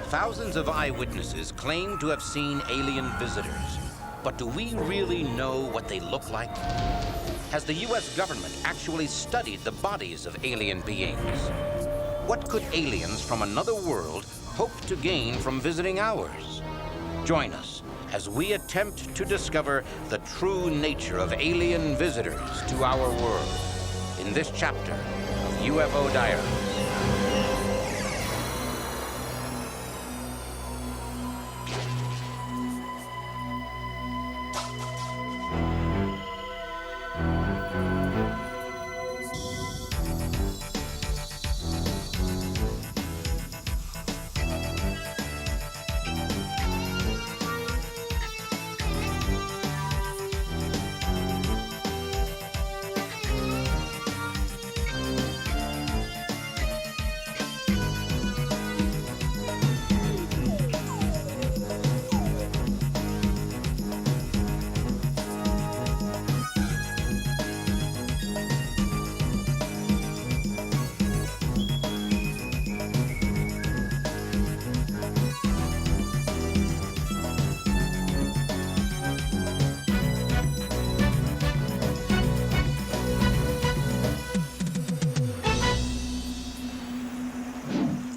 Thousands of eyewitnesses claim to have seen alien visitors. But do we really know what they look like? Has the U.S. government actually studied the bodies of alien beings? What could aliens from another world hope to gain from visiting ours? Join us as we attempt to discover the true nature of alien visitors to our world in this chapter of UFO Diaries.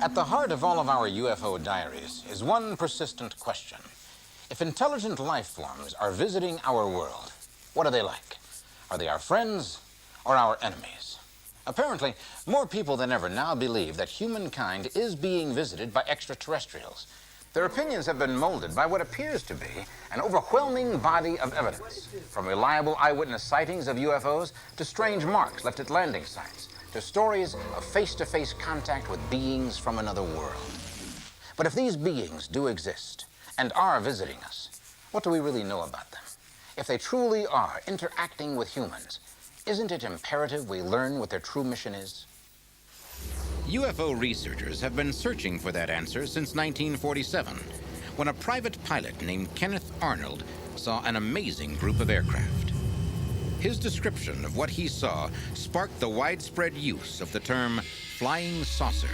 At the heart of all of our UFO diaries is one persistent question. If intelligent life forms are visiting our world, what are they like? Are they our friends or our enemies? Apparently, more people than ever now believe that humankind is being visited by extraterrestrials. Their opinions have been molded by what appears to be an overwhelming body of evidence, from reliable eyewitness sightings of UFOs to strange marks left at landing sites, to stories of face-to-face contact with beings from another world. But if these beings do exist and are visiting us, what do we really know about them? If they truly are interacting with humans, isn't it imperative we learn what their true mission is? UFO researchers have been searching for that answer since 1947, when a private pilot named Kenneth Arnold saw an amazing group of aircraft. His description of what he saw sparked the widespread use of the term flying saucer.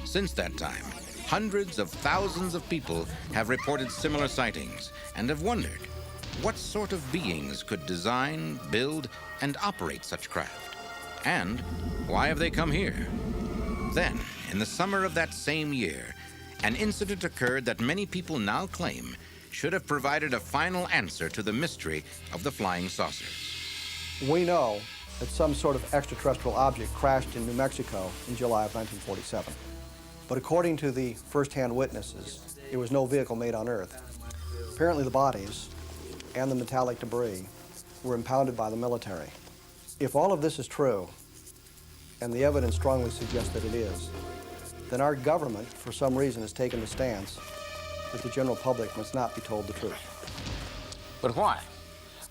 Since that time, hundreds of thousands of people have reported similar sightings and have wondered what sort of beings could design, build, and operate such craft. And why have they come here? Then, in the summer of that same year, an incident occurred that many people now claim should have provided a final answer to the mystery of the flying saucers. We know that some sort of extraterrestrial object crashed in New Mexico in July of 1947. But according to the first-hand witnesses, it was no vehicle made on Earth. Apparently the bodies and the metallic debris were impounded by the military. If all of this is true, and the evidence strongly suggests that it is, then our government, for some reason, has taken the stance that the general public must not be told the truth. But why?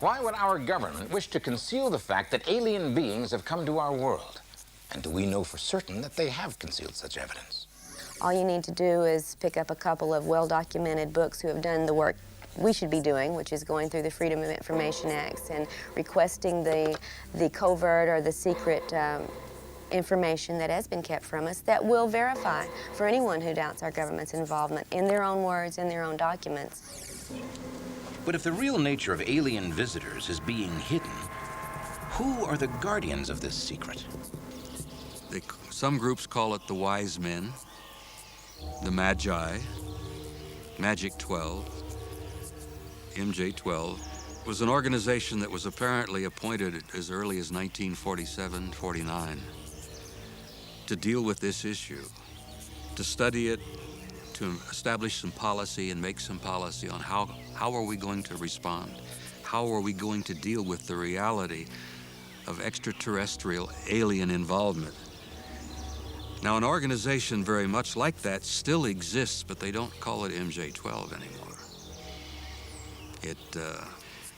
Why would our government wish to conceal the fact that alien beings have come to our world? And do we know for certain that they have concealed such evidence? All you need to do is pick up a couple of well-documented books who have done the work we should be doing, which is going through the Freedom of Information Acts and requesting the covert or the secret information that has been kept from us that will verify for anyone who doubts our government's involvement in their own words, in their own documents. But if the real nature of alien visitors is being hidden, who are the guardians of this secret? Some groups call it the Wise Men, the Magi, Magic 12, MJ-12, was an organization that was apparently appointed as early as 1947-49 to deal with this issue, to study it, to establish some policy and make some policy on how are we going to respond, how are we going to deal with the reality of extraterrestrial alien involvement. Now, an organization very much like that still exists, but they don't call it MJ-12 anymore. It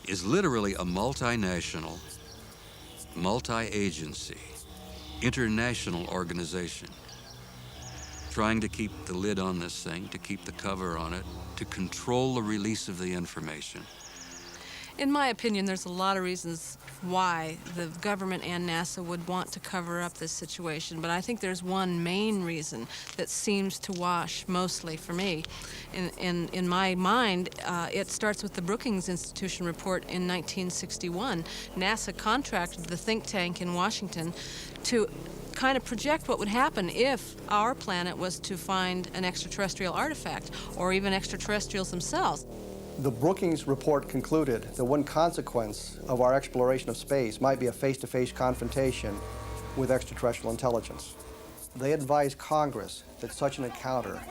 is literally a multinational, multi-agency, international organization trying to keep the lid on this thing, to keep the cover on it, to control the release of the information. In my opinion, there's a lot of reasons why the government and NASA would want to cover up this situation, but I think there's one main reason that seems to wash mostly for me. In my mind, it starts with the Brookings Institution report in 1961. NASA contracted the think tank in Washington to kind of project what would happen if our planet was to find an extraterrestrial artifact, or even extraterrestrials themselves. The Brookings report concluded that one consequence of our exploration of space might be a face-to-face confrontation with extraterrestrial intelligence. They advised Congress that such an encounter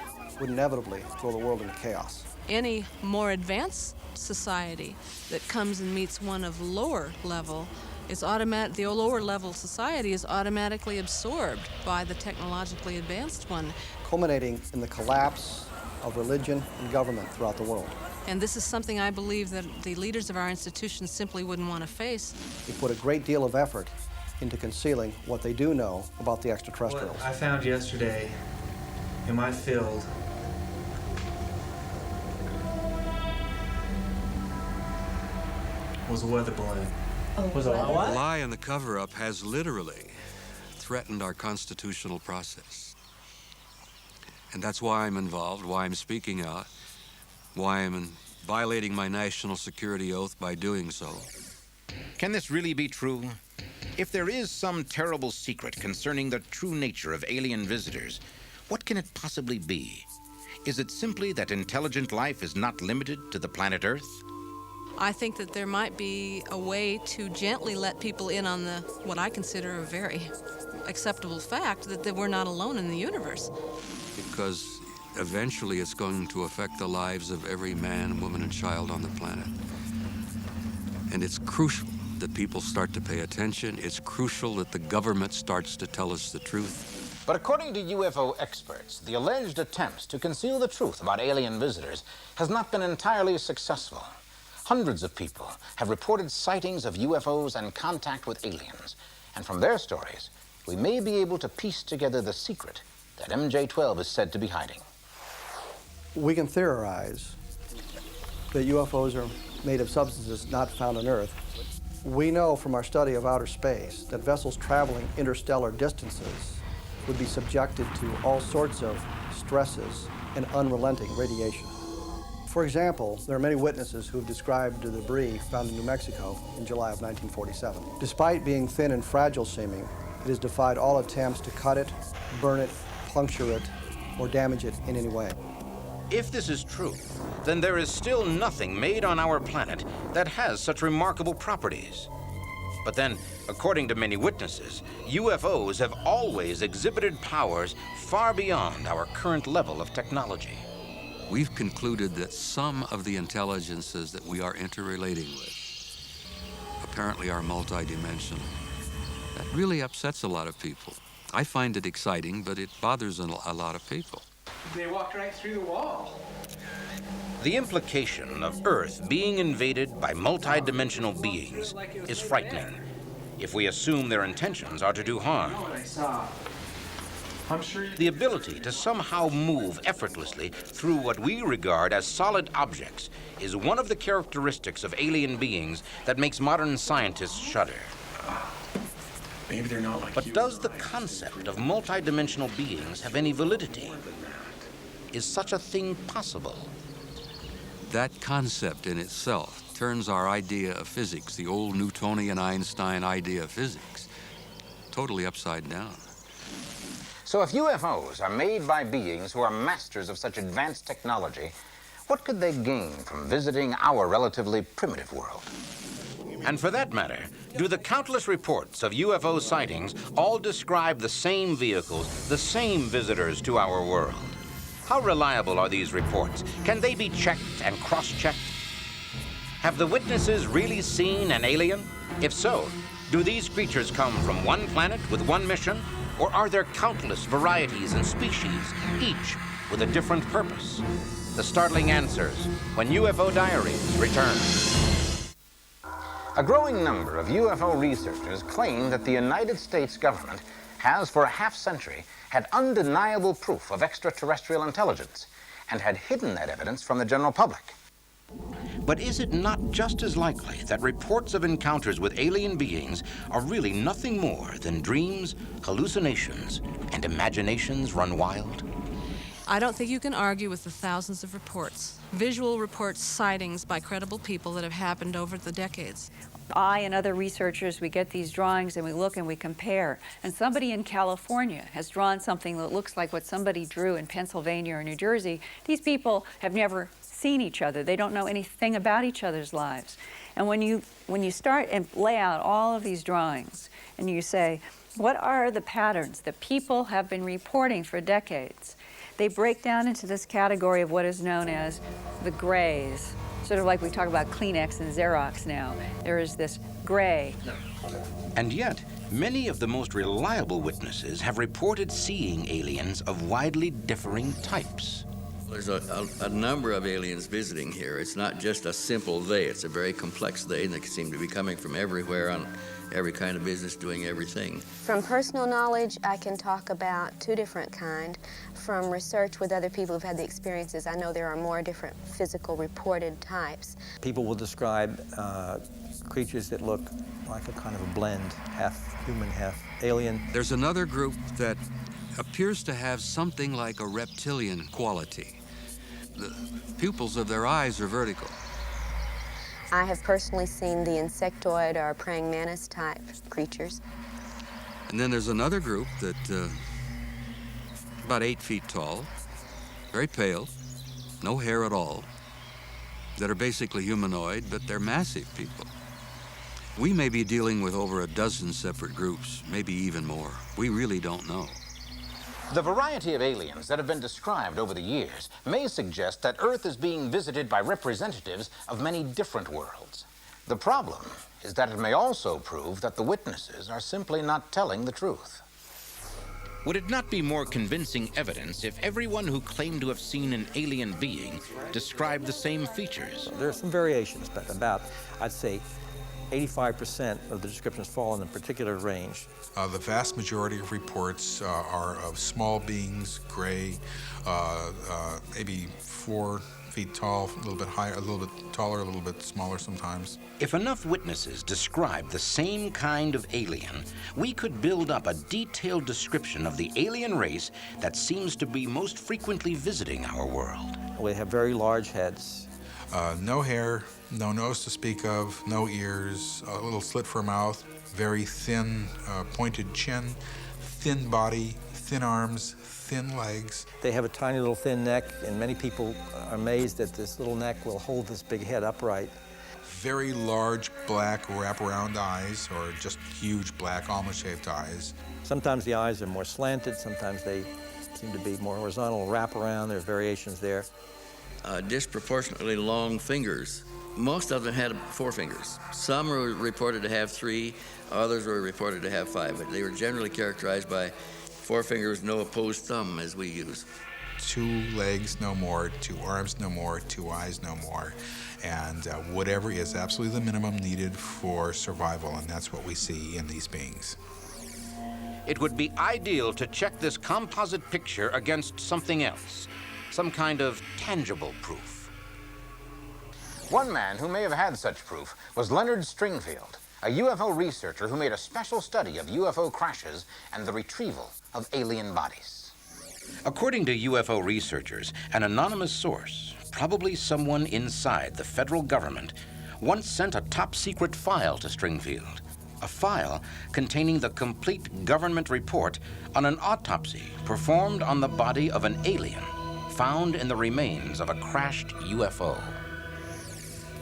would inevitably throw the world into chaos. Any more advanced society that comes and meets one of lower level is the lower level society is automatically absorbed by the technologically advanced one. Culminating in the collapse of religion and government throughout the world. And this is something I believe that the leaders of our institutions simply wouldn't want to face. They put a great deal of effort into concealing what they do know about the extraterrestrials. What I found yesterday in my field was a weather balloon. Was it a The what? lie and the cover-up has literally threatened our constitutional process. And that's why I'm involved, why I'm speaking out, why I'm violating my national security oath by doing so. Can this really be true? If there is some terrible secret concerning the true nature of alien visitors, what can it possibly be? Is it simply that intelligent life is not limited to the planet Earth? I think that there might be a way to gently let people in on what I consider a very acceptable fact that we're not alone in the universe. Because eventually it's going to affect the lives of every man, woman, and child on the planet. And it's crucial that people start to pay attention. It's crucial that the government starts to tell us the truth. But according to UFO experts, the alleged attempts to conceal the truth about alien visitors has not been entirely successful. Hundreds of people have reported sightings of UFOs and contact with aliens. And from their stories, we may be able to piece together the secret that MJ-12 is said to be hiding. We can theorize that UFOs are made of substances not found on Earth. We know from our study of outer space that vessels traveling interstellar distances would be subjected to all sorts of stresses and unrelenting radiation. For example, there are many witnesses who have described the debris found in New Mexico in July of 1947. Despite being thin and fragile seeming, it has defied all attempts to cut it, burn it, puncture it, or damage it in any way. If this is true, then there is still nothing made on our planet that has such remarkable properties. But then, according to many witnesses, UFOs have always exhibited powers far beyond our current level of technology. We've concluded that some of the intelligences that we are interrelating with apparently are multidimensional. That really upsets a lot of people. I find it exciting, but it bothers a lot of people. They walked right through the wall. The implication of Earth being invaded by multidimensional beings is frightening, if we assume their intentions are to do harm. What I saw. I'm sure you... The ability to somehow move effortlessly through what we regard as solid objects is one of the characteristics of alien beings that makes modern scientists shudder. Maybe they're not like But you. does the concept of multidimensional beings have any validity? Is such a thing possible? That concept in itself turns our idea of physics, the old Newtonian Einstein idea of physics, totally upside down. So if UFOs are made by beings who are masters of such advanced technology, what could they gain from visiting our relatively primitive world? And for that matter, do the countless reports of UFO sightings all describe the same vehicles, the same visitors to our world? How reliable are these reports? Can they be checked and cross-checked? Have the witnesses really seen an alien? If so, do these creatures come from one planet with one mission? Or are there countless varieties and species, each with a different purpose? The startling answers when UFO Diaries return. A growing number of UFO researchers claim that the United States government has for a half-century had undeniable proof of extraterrestrial intelligence and had hidden that evidence from the general public. But is it not just as likely that reports of encounters with alien beings are really nothing more than dreams, hallucinations, and imaginations run wild? I don't think you can argue with the thousands of reports, visual reports, sightings by credible people that have happened over the decades. I and other researchers, we get these drawings and we look and we compare. And somebody in California has drawn something that looks like what somebody drew in Pennsylvania or New Jersey. These people have never seen each other. They don't know anything about each other's lives. And when you start and lay out all of these drawings and you say, what are the patterns that people have been reporting for decades? They break down into this category of what is known as the grays. Sort of like we talk about Kleenex and Xerox now. There is this gray. And yet, many of the most reliable witnesses have reported seeing aliens of widely differing types. There's a number of aliens visiting here. It's not just a simple they. It's a very complex they, and they seem to be coming from everywhere on every kind of business, doing everything. From personal knowledge, I can talk about two different kinds. From research with other people who've had the experiences, I know there are more different physical reported types. People will describe creatures that look like a kind of a blend, half human, half alien. There's another group that appears to have something like a reptilian quality. The pupils of their eyes are vertical. I have personally seen the insectoid or praying mantis type creatures. And then there's another group that about 8 feet tall, very pale, no hair at all, that are basically humanoid, but they're massive people. We may be dealing with over a dozen separate groups, maybe even more. We really don't know. The variety of aliens that have been described over the years may suggest that Earth is being visited by representatives of many different worlds. The problem is that it may also prove that the witnesses are simply not telling the truth. Would it not be more convincing evidence if everyone who claimed to have seen an alien being described the same features? There are some variations, but about, I'd say, 85% of the descriptions fall in a particular range. The vast majority of reports are of small beings, gray, maybe 4 feet tall, a little bit higher, a little bit taller, a little bit smaller sometimes. If enough witnesses describe the same kind of alien, we could build up a detailed description of the alien race that seems to be most frequently visiting our world. They have very large heads. No hair, no nose to speak of, no ears, a little slit for a mouth, very thin, pointed chin, thin body, thin arms, thin legs. They have a tiny little thin neck, and many people are amazed that this little neck will hold this big head upright. Very large black wraparound eyes, or just huge black almond-shaped eyes. Sometimes the eyes are more slanted, sometimes they seem to be more horizontal, wrap around. There are variations there. Disproportionately long fingers. Most of them had 4 fingers. Some were reported to have 3, others were reported to have 5, but they were generally characterized by 4 fingers, no opposed thumb, as we use. 2 legs, no more, 2 arms, no more, 2 eyes, no more, and whatever is absolutely the minimum needed for survival, and that's what we see in these beings. It would be ideal to check this composite picture against something else, some kind of tangible proof. One man who may have had such proof was Leonard Stringfield, a UFO researcher who made a special study of UFO crashes and the retrieval of alien bodies. According to UFO researchers, an anonymous source, probably someone inside the federal government, once sent a top-secret file to Stringfield, a file containing the complete government report on an autopsy performed on the body of an alien found in the remains of a crashed UFO.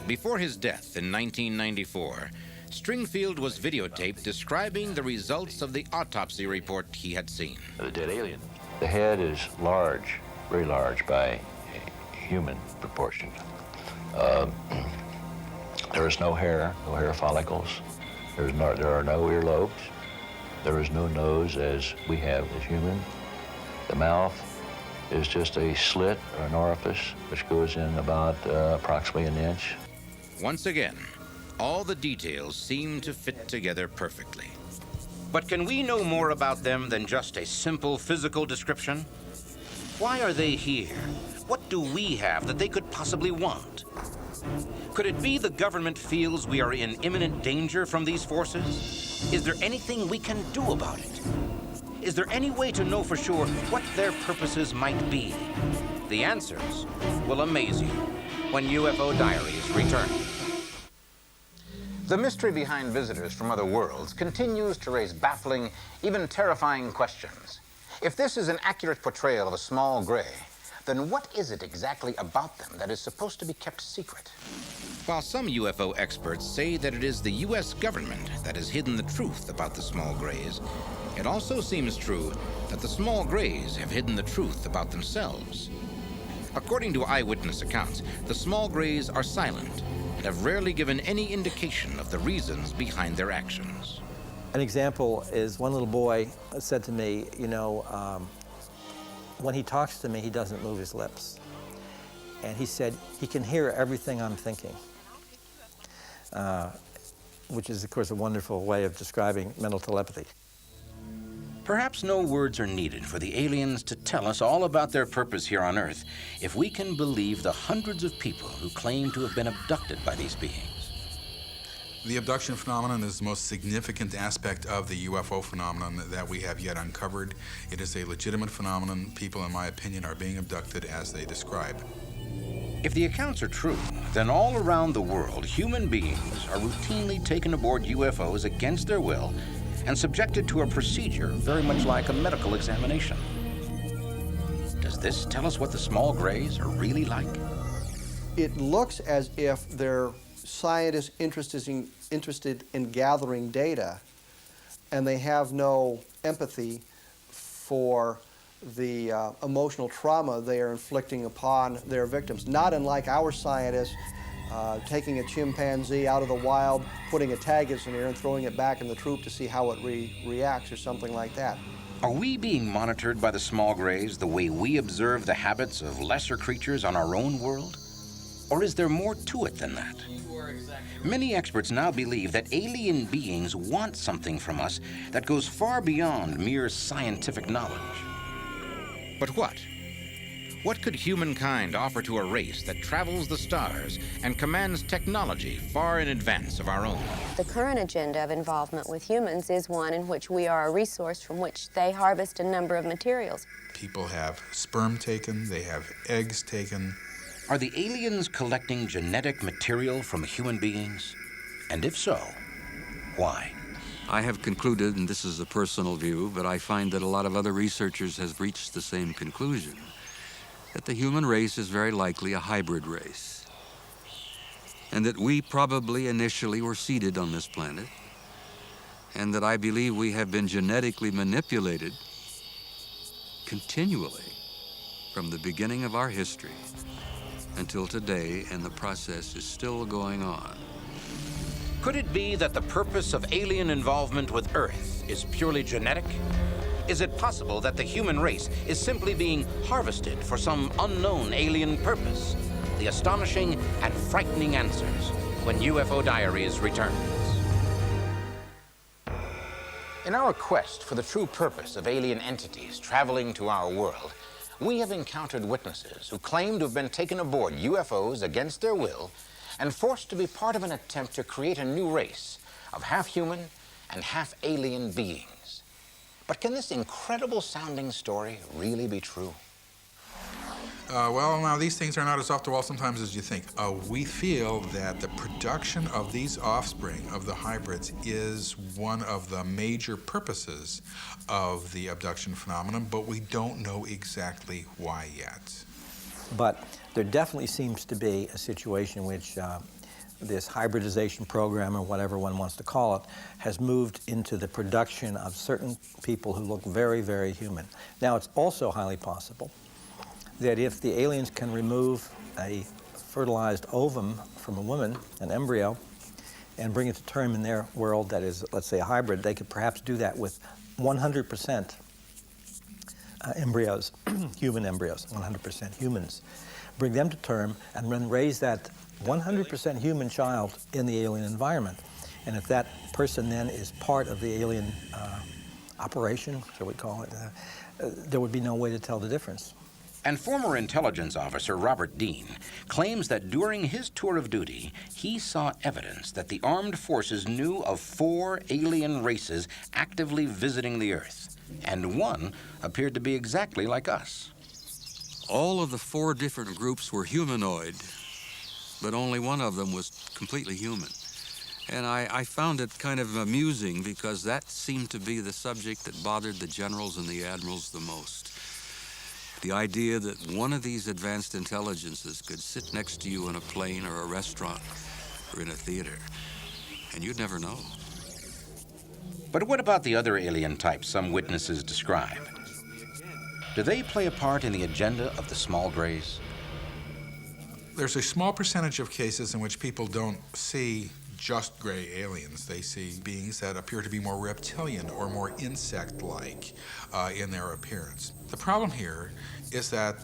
Before his death in 1994, Stringfield was videotaped describing the results of the autopsy report he had seen. The dead alien. The head is large, very large by human proportion. There is no hair follicles. There are no earlobes. There is no nose as we have as human. The mouth is just a slit or an orifice which goes in about approximately an inch. Once again, all the details seem to fit together perfectly. But can we know more about them than just a simple physical description? Why are they here? What do we have that they could possibly want? Could it be the government feels we are in imminent danger from these forces? Is there anything we can do about it? Is there any way to know for sure what their purposes might be? The answers will amaze you when UFO Diaries return. The mystery behind visitors from other worlds continues to raise baffling, even terrifying questions. If this is an accurate portrayal of a small gray, then what is it exactly about them that is supposed to be kept secret? While some UFO experts say that it is the U.S. government that has hidden the truth about the small grays, it also seems true that the small grays have hidden the truth about themselves. According to eyewitness accounts, the small grays are silent and have rarely given any indication of the reasons behind their actions. An example is one little boy said to me, when he talks to me, he doesn't move his lips. And he said he can hear everything I'm thinking, which is, of course, a wonderful way of describing mental telepathy. Perhaps no words are needed for the aliens to tell us all about their purpose here on Earth if we can believe the hundreds of people who claim to have been abducted by these beings. The abduction phenomenon is the most significant aspect of the UFO phenomenon that we have yet uncovered. It is a legitimate phenomenon. People, in my opinion, are being abducted as they describe. If the accounts are true, then all around the world, human beings are routinely taken aboard UFOs against their will and subjected to a procedure very much like a medical examination. Does this tell us what the small grays are really like? It looks as if they're scientists interested in gathering data, and they have no empathy for the emotional trauma they are inflicting upon their victims. Not unlike our scientists taking a chimpanzee out of the wild, putting a tag in the air and throwing it back in the troop to see how it reacts or something like that. Are we being monitored by the small grays the way we observe the habits of lesser creatures on our own world? Or is there more to it than that? Many experts now believe that alien beings want something from us that goes far beyond mere scientific knowledge. But what? What could humankind offer to a race that travels the stars and commands technology far in advance of our own? The current agenda of involvement with humans is one in which we are a resource from which they harvest a number of materials. People have sperm taken, they have eggs taken. Are the aliens collecting genetic material from human beings? And if so, why? I have concluded, and this is a personal view, but I find that a lot of other researchers have reached the same conclusion, that the human race is very likely a hybrid race, and that we probably initially were seeded on this planet, and that I believe we have been genetically manipulated continually from the beginning of our history until today, and the process is still going on. Could it be that the purpose of alien involvement with Earth is purely genetic? Is it possible that the human race is simply being harvested for some unknown alien purpose? The astonishing and frightening answers when UFO Diaries returns. In our quest for the true purpose of alien entities traveling to our world, we have encountered witnesses who claim to have been taken aboard UFOs against their will and forced to be part of an attempt to create a new race of half-human and half-alien beings. But can this incredible sounding story really be true? Well, now, these things are not as off the wall sometimes as you think. We feel that the production of these offspring of the hybrids is one of the major purposes of the abduction phenomenon, but we don't know exactly why yet. But there definitely seems to be a situation in which this hybridization program, or whatever one wants to call it, has moved into the production of certain people who look very, very human. Now, it's also highly possible that if the aliens can remove a fertilized ovum from a woman, an embryo, and bring it to term in their world that is, let's say, a hybrid, they could perhaps do that with 100% embryos, human embryos, 100% humans. Bring them to term and then raise that 100% human child in the alien environment. And if that person then is part of the alien operation, shall we call it, there would be no way to tell the difference. And former intelligence officer Robert Dean claims that during his tour of duty, he saw evidence that the armed forces knew of 4 alien races actively visiting the Earth, and one appeared to be exactly like us. All of the 4 different groups were humanoid, but only one of them was completely human. And I found it kind of amusing because that seemed to be the subject that bothered the generals and the admirals the most. The idea that one of these advanced intelligences could sit next to you in a plane or a restaurant or in a theater, and you'd never know. But what about the other alien types some witnesses describe? Do they play a part in the agenda of the small grays? There's a small percentage of cases in which people don't see just gray aliens. They see beings that appear to be more reptilian or more insect-like in their appearance. The problem here is that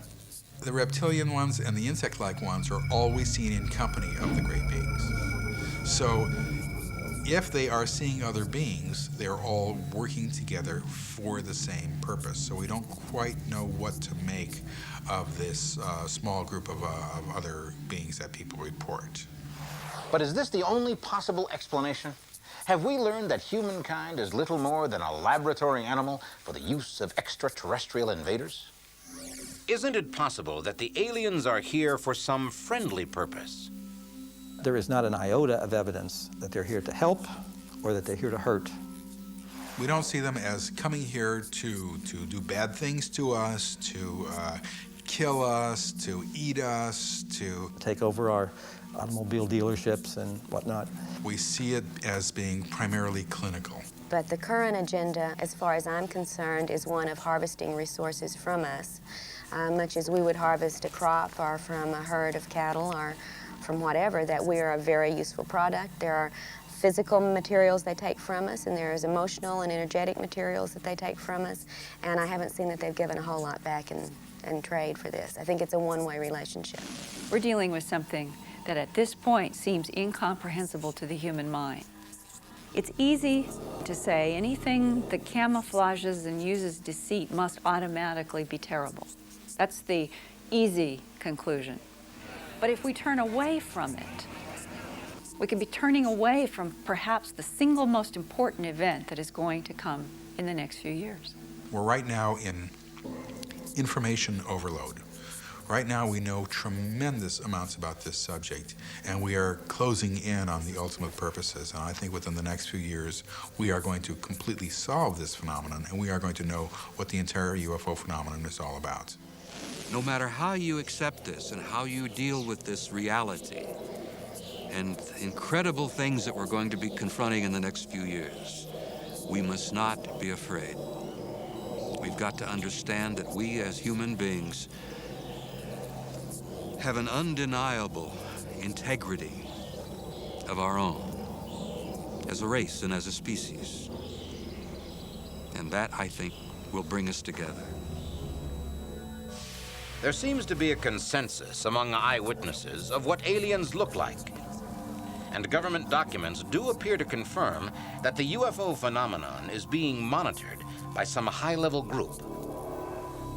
the reptilian ones and the insect-like ones are always seen in company of the gray beings. So if they are seeing other beings, they're all working together for the same purpose. So we don't quite know what to make of this small group of other beings that people report. But is this the only possible explanation? Have we learned that humankind is little more than a laboratory animal for the use of extraterrestrial invaders? Isn't it possible that the aliens are here for some friendly purpose? There is not an iota of evidence that they're here to help or that they're here to hurt. We don't see them as coming here to do bad things to us, to kill us, to eat us, to take over our automobile dealerships and whatnot. We see it as being primarily clinical. But the current agenda, as far as I'm concerned, is one of harvesting resources from us, much as we would harvest a crop or from a herd of cattle or from whatever, that we are a very useful product. There are physical materials they take from us, and there's emotional and energetic materials that they take from us, and I haven't seen that they've given a whole lot back in trade for this. I think it's a one-way relationship. We're dealing with something that at this point seems incomprehensible to the human mind. It's easy to say anything that camouflages and uses deceit must automatically be terrible. That's the easy conclusion. But if we turn away from it, we can be turning away from perhaps the single most important event that is going to come in the next few years. We're right now in information overload. Right now we know tremendous amounts about this subject, and we are closing in on the ultimate purposes. And I think within the next few years, we are going to completely solve this phenomenon, and we are going to know what the entire UFO phenomenon is all about. No matter how you accept this and how you deal with this reality and incredible things that we're going to be confronting in the next few years, we must not be afraid. We've got to understand that we as human beings have an undeniable integrity of our own as a race and as a species. And that, I think, will bring us together. There seems to be a consensus among eyewitnesses of what aliens look like. And government documents do appear to confirm that the UFO phenomenon is being monitored by some high-level group.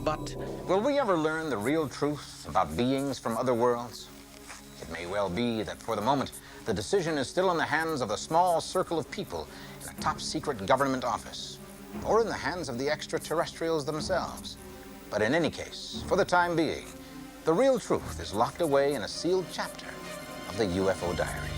But will we ever learn the real truth about beings from other worlds? It may well be that for the moment, the decision is still in the hands of a small circle of people in a top-secret government office, or in the hands of the extraterrestrials themselves. But in any case, for the time being, the real truth is locked away in a sealed chapter of the UFO Diaries.